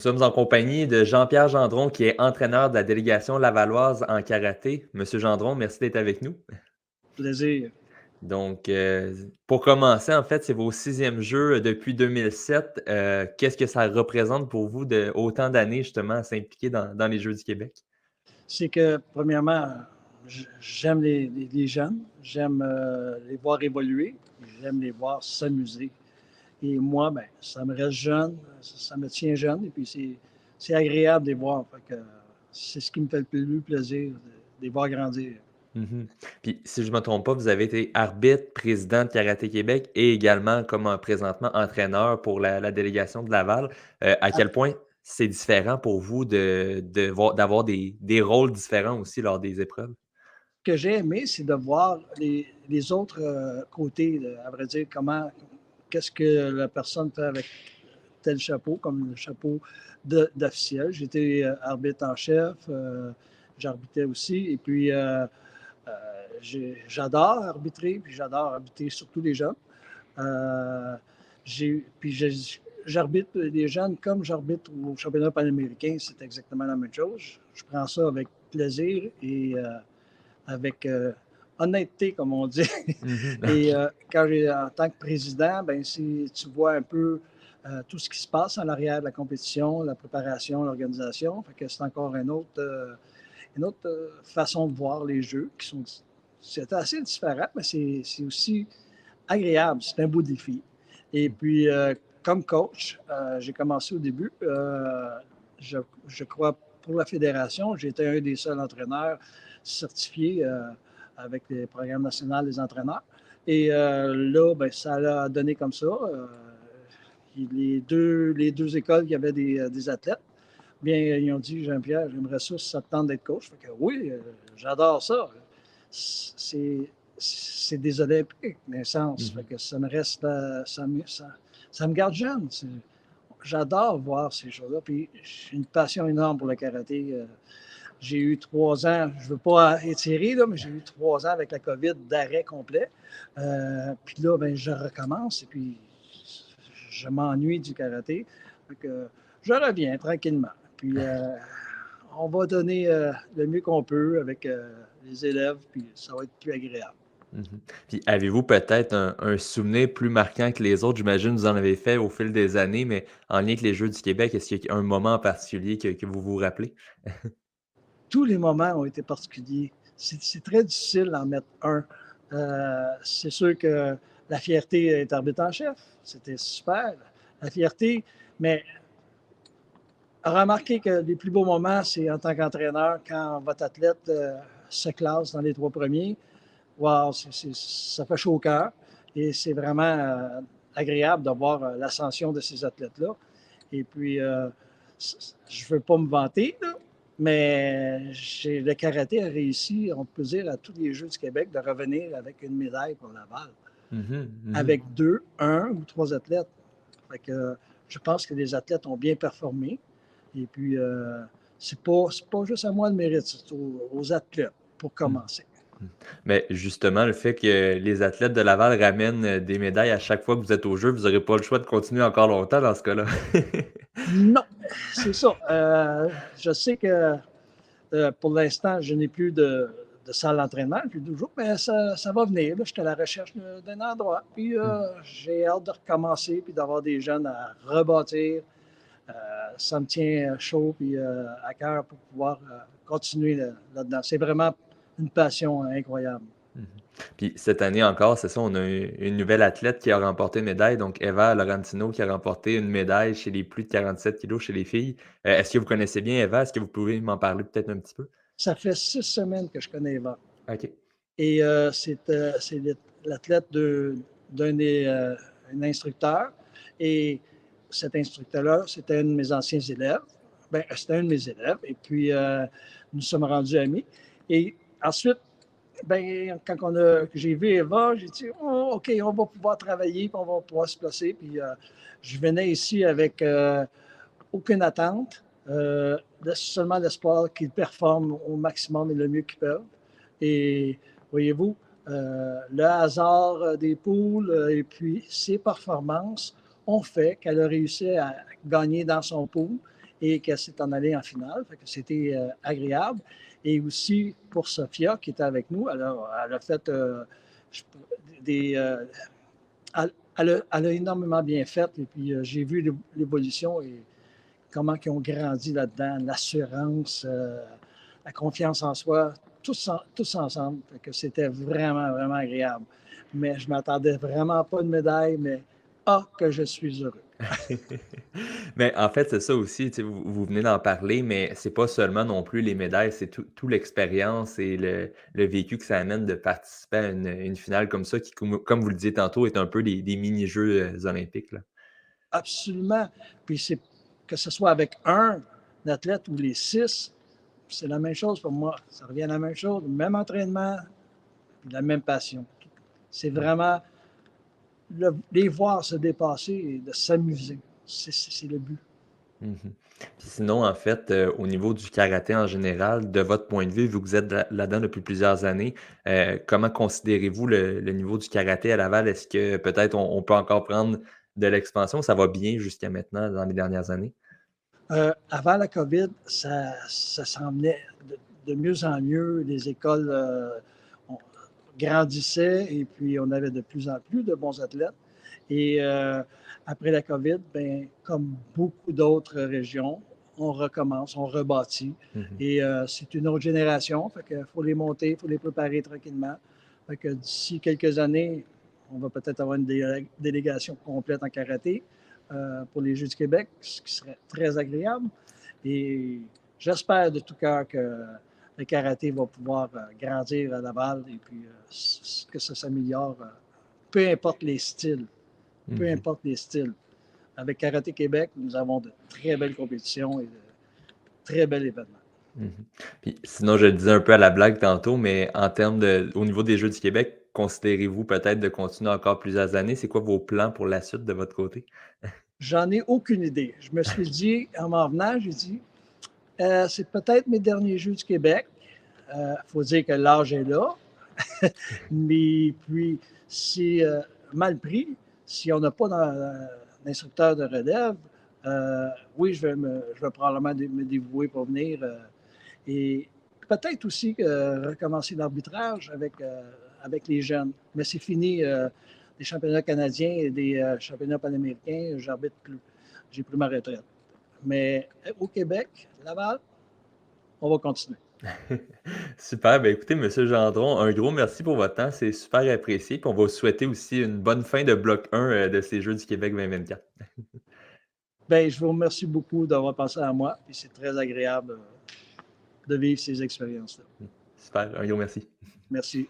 Nous sommes en compagnie de Jean-Pierre Gendron, qui est entraîneur de la délégation lavalloise en karaté. Monsieur Gendron, merci d'être avec nous. Plaisir. Donc, pour commencer, en fait, c'est vos 6e Jeux depuis 2007. Qu'est-ce que ça représente pour vous de autant d'années, justement, à s'impliquer dans les Jeux du Québec? C'est que, premièrement, j'aime les jeunes, j'aime les voir évoluer, j'aime les voir s'amuser. Et moi, ben, ça me reste jeune, ça me tient jeune, et puis c'est agréable de les voir. Fait que c'est ce qui me fait le plus plaisir, de les voir grandir. Mhm. Puis, si je ne me trompe pas, vous avez été arbitre, président de Karaté Québec et également, comme présentement, entraîneur pour la délégation de Laval. À quel point c'est différent pour vous d'avoir des rôles différents aussi lors des épreuves? Ce que j'ai aimé, c'est de voir les autres côtés, à vrai dire, qu'est-ce que la personne fait avec tel chapeau, comme le chapeau d'officiel. J'étais arbitre en chef, j'arbitrais aussi, et puis euh, j'adore arbitrer, puis j'adore arbitrer surtout les jeunes. Euh, j'arbitre les jeunes comme j'arbitre au championnat panaméricain, c'est exactement la même chose. Je prends ça avec plaisir et avec honnêteté, comme on dit. Mhm. Et OK. en tant que président, ben, tu vois un peu tout ce qui se passe en arrière de la compétition, la préparation, l'organisation. Fait que c'est encore une autre façon de voir les jeux c'est assez différent, mais c'est aussi agréable. C'est un beau défi. Et puis, comme coach, j'ai commencé au début. Je crois pour la fédération, j'étais un des seuls entraîneurs certifiés avec le programme national des entraîneurs. Et là, ben, ça a donné comme ça. Les deux écoles qui avaient des athlètes, bien, ils ont dit, Jean-Pierre, j'aimerais ça te tente d'être coach. Fait que, oui, j'adore ça. C'est des Olympiques, naissance. Fait Mhm. que ça me reste, ça me garde jeune. J'adore voir ces choses-là. Puis j'ai une passion énorme pour le karaté. J'ai eu 3 ans, je ne veux pas étirer, là, mais j'ai eu 3 ans avec la COVID d'arrêt complet. Puis là, ben, je recommence et puis je m'ennuie du karaté. Fait que je reviens tranquillement. Puis on va donner le mieux qu'on peut avec les élèves, puis ça va être plus agréable. Mhm. Puis avez-vous peut-être un souvenir plus marquant que les autres? J'imagine que vous en avez fait au fil des années, mais en lien avec les Jeux du Québec, est-ce qu'il y a un moment en particulier que vous vous rappelez? Tous les moments ont été particuliers. C'est très difficile d'en mettre un. C'est sûr que la fierté est arbitre en chef. C'était super. La fierté, mais remarquez que les plus beaux moments, c'est en tant qu'entraîneur, quand votre athlète se classe dans les 3 premiers. Wow, ça fait chaud au cœur. Et c'est vraiment agréable de voir l'ascension de ces athlètes-là. Et puis, je ne veux pas me vanter, là, mais le karaté a réussi, on peut dire, à tous les Jeux du Québec de revenir avec une médaille pour Laval, Mhm, mhm. avec un ou trois athlètes. Fait que, je pense que les athlètes ont bien performé. Et puis, c'est pas juste à moi le mérite, c'est aux athlètes pour Mhm. commencer. Mhm. Mais justement, le fait que les athlètes de Laval ramènent des médailles à chaque fois que vous êtes au jeu, vous n'aurez pas le choix de continuer encore longtemps dans ce cas-là. Non, c'est ça. Je sais que pour l'instant, je n'ai plus de salle d'entraînement, plus de jour, mais ça va venir. Là. Je suis à la recherche d'un endroit. Puis j'ai hâte de recommencer puis d'avoir des jeunes à rebâtir. Euh, Ça me tient chaud puis à cœur pour pouvoir continuer là-dedans. C'est vraiment une passion incroyable. Mhm. Puis cette année encore, c'est ça, on a une nouvelle athlète qui a remporté une médaille, donc Eva Laurentino qui a remporté une médaille chez les plus de 47 kilos chez les filles. Est-ce que vous connaissez bien Eva? Est-ce que vous pouvez m'en parler peut-être un petit peu? Ça fait 6 semaines que je connais Eva. OK. Et c'est l'athlète d'un des un instructeur. Et cet instructeur-là, c'était un de mes anciens élèves. Ben, c'était un de mes élèves. Et puis, nous sommes rendus amis. Et ensuite, ben, que j'ai vu Eva, j'ai dit, oh, OK, on va pouvoir travailler, puis on va pouvoir se placer. Puis, je venais ici avec aucune attente, seulement l'espoir qu'ils performent au maximum et le mieux qu'ils peuvent. Et voyez-vous, le hasard des poules et puis ses performances ont fait qu'elle a réussi à gagner dans son pool et qu'elle s'est en allée en finale. Fait que c'était agréable. Et aussi pour Sophia qui était avec nous, elle a fait des. Elle a énormément bien fait. Et puis j'ai vu l'évolution et comment ils ont grandi là-dedans, l'assurance, la confiance en soi, tous ensemble. Fait que c'était vraiment, vraiment agréable. Mais je ne m'attendais vraiment pas de médaille, mais que je suis heureux. Mais en fait, c'est ça aussi, tu sais, vous venez d'en parler, mais c'est pas seulement non plus les médailles, c'est tout l'expérience et le vécu que ça amène de participer à une finale comme ça qui, comme vous le disiez tantôt, est un peu des mini-jeux, olympiques, là. Absolument. Puis c'est que ce soit avec un athlète ou les six, c'est la même chose pour moi. Ça revient à la même chose, le même entraînement, la même passion. C'est Mmh. vraiment les voir se dépasser et de s'amuser. C'est le but. Mmh. Puis sinon, en fait, au niveau du karaté en général, de votre point de vue, vu que vous êtes là-dedans depuis plusieurs années, comment considérez-vous le niveau du karaté à Laval? Est-ce que peut-être on peut encore prendre de l'expansion? Ça va bien jusqu'à maintenant dans les dernières années? Avant la COVID, ça s'en venait de mieux en mieux. Les écoles grandissaient et puis on avait de plus en plus de bons athlètes. Et après la COVID, ben, comme beaucoup d'autres régions, on recommence, on rebâtit. Mmh. Et c'est une autre génération, fait qu'il faut les monter, il faut les préparer tranquillement. Fait que d'ici quelques années, on va peut-être avoir une délégation complète en karaté pour les Jeux du Québec, ce qui serait très agréable. Et j'espère de tout cœur que le karaté va pouvoir grandir à Laval et puis que ça s'améliore, peu importe les styles. Peu Mmh. importe les styles. Avec Karaté Québec, nous avons de très belles compétitions et de très bels événements. Mmh. Puis sinon, je le disais un peu à la blague tantôt, mais en termes au niveau des Jeux du Québec, considérez-vous peut-être de continuer encore plusieurs années? C'est quoi vos plans pour la suite de votre côté? J'en ai aucune idée. Je me suis dit, en m'en venant, j'ai dit, c'est peut-être mes derniers Jeux du Québec. Il faut dire que l'âge est là. Mais puis, c'est mal pris. Si on n'a pas d'instructeur de relève, oui, je vais probablement me dévouer pour venir. Et peut-être aussi recommencer l'arbitrage avec les jeunes. Mais c'est fini des championnats canadiens et des championnats panaméricains. J'arbitre plus. J'ai pris ma retraite. Mais au Québec, Laval, on va continuer. Super, ben écoutez, monsieur Gendron, un gros merci pour votre temps, c'est super apprécié. Puis on va vous souhaiter aussi une bonne fin de bloc 1 de ces Jeux du Québec 2024. Ben, je vous remercie beaucoup d'avoir pensé à moi. Et c'est très agréable de vivre ces expériences-là. Super, un gros merci. Merci.